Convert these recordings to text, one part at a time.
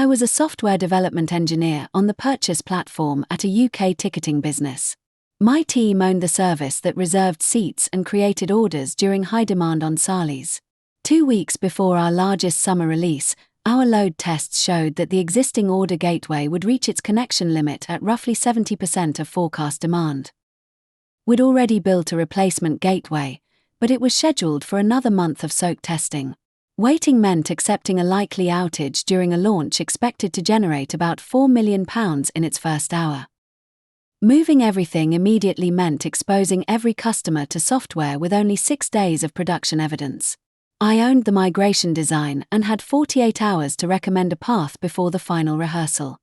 was a software development engineer on the purchase platform at a UK ticketing business. My team owned the service that reserved seats and created orders during high demand on Salis. 2 weeks before our largest summer release, our load tests showed that the existing order gateway would reach its connection limit at roughly 70% of forecast demand. We'd already built a replacement gateway, but it was scheduled for another month of soak testing. Waiting meant accepting a likely outage during a launch expected to generate about £4 million in its first hour. Moving everything immediately meant exposing every customer to software with only 6 days of production evidence. I owned the migration design and had 48 hours to recommend a path before the final rehearsal.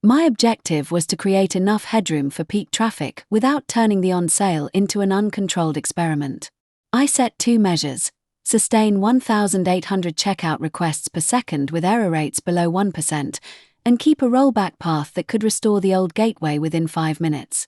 My objective was to create enough headroom for peak traffic without turning the on-sale into an uncontrolled experiment. I set 2 measures: sustain 1,800 checkout requests per second with error rates below 1%, and keep a rollback path that could restore the old gateway within 5 minutes.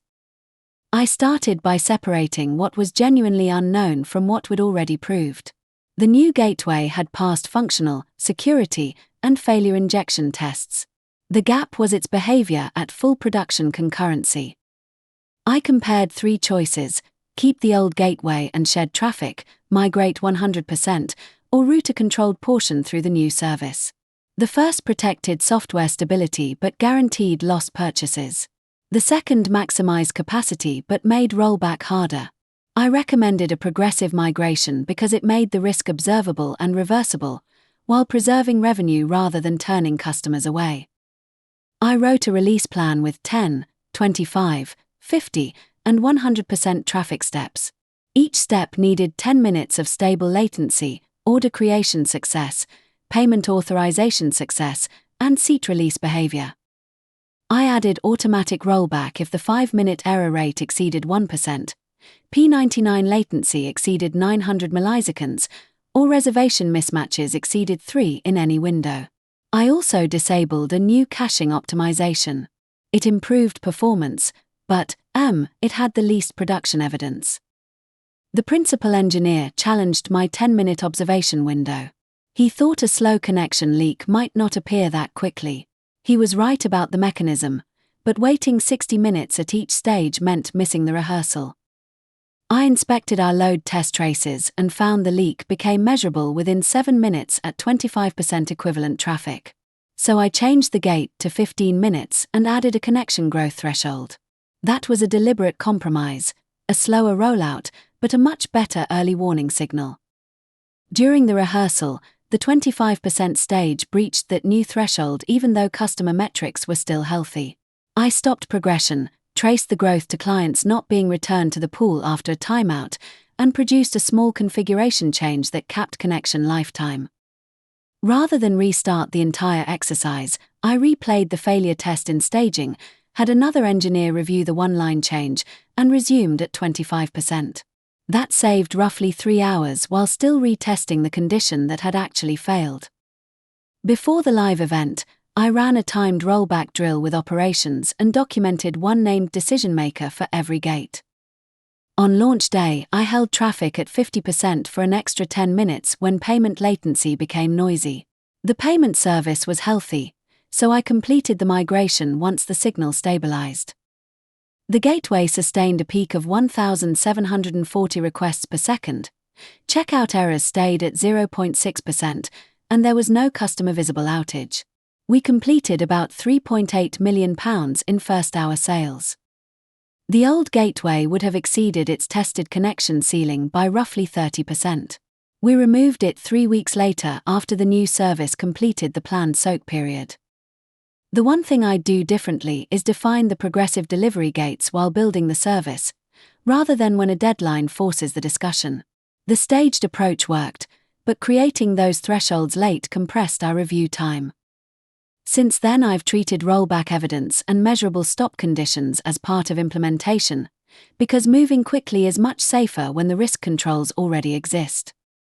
I started by separating what was genuinely unknown from what we'd already proved. The new gateway had passed functional, security, and failure injection tests. The gap was its behavior at full production concurrency. I compared 3 choices: keep the old gateway and shed traffic, migrate 100%, or route a controlled portion through the new service. The first protected software stability but guaranteed lost purchases. The second maximized capacity but made rollback harder. I recommended a progressive migration because it made the risk observable and reversible, while preserving revenue rather than turning customers away. I wrote a release plan with 10, 25, 50, and 100% traffic steps. Each step needed 10 minutes of stable latency, order creation success, payment authorization success, and seat release behavior. I added automatic rollback if the 5-minute error rate exceeded 1%, P99 latency exceeded 900 milliseconds, or reservation mismatches exceeded 3 in any window. I also disabled a new caching optimization. It improved performance, but it had the least production evidence. The principal engineer challenged my 10-minute observation window. He thought a slow connection leak might not appear that quickly. He was right about the mechanism, but waiting 60 minutes at each stage meant missing the rehearsal. I inspected our load test traces and found the leak became measurable within 7 minutes at 25% equivalent traffic. So I changed the gate to 15 minutes and added a connection growth threshold. That was a deliberate compromise, a slower rollout, but a much better early warning signal. During the rehearsal, the 25% stage breached that new threshold even though customer metrics were still healthy. I stopped progression, traced the growth to clients not being returned to the pool after a timeout, and produced a small configuration change that capped connection lifetime. Rather than restart the entire exercise, I replayed the failure test in staging, had another engineer review the one-line change, and resumed at 25%. That saved roughly 3 hours while still retesting the condition that had actually failed. Before the live event, I ran a timed rollback drill with operations and documented one named decision-maker for every gate. On launch day, I held traffic at 50% for an extra 10 minutes when payment latency became noisy. The payment service was healthy, so I completed the migration once the signal stabilized. The gateway sustained a peak of 1,740 requests per second. Checkout errors stayed at 0.6%, and there was no customer visible outage. We completed about £3.8 million in first-hour sales. The old gateway would have exceeded its tested connection ceiling by roughly 30%. We removed it 3 weeks later after the new service completed the planned soak period. The one thing I'd do differently is define the progressive delivery gates while building the service, rather than when a deadline forces the discussion. The staged approach worked, but creating those thresholds late compressed our review time. Since then I've treated rollback evidence and measurable stop conditions as part of implementation, because moving quickly is much safer when the risk controls already exist.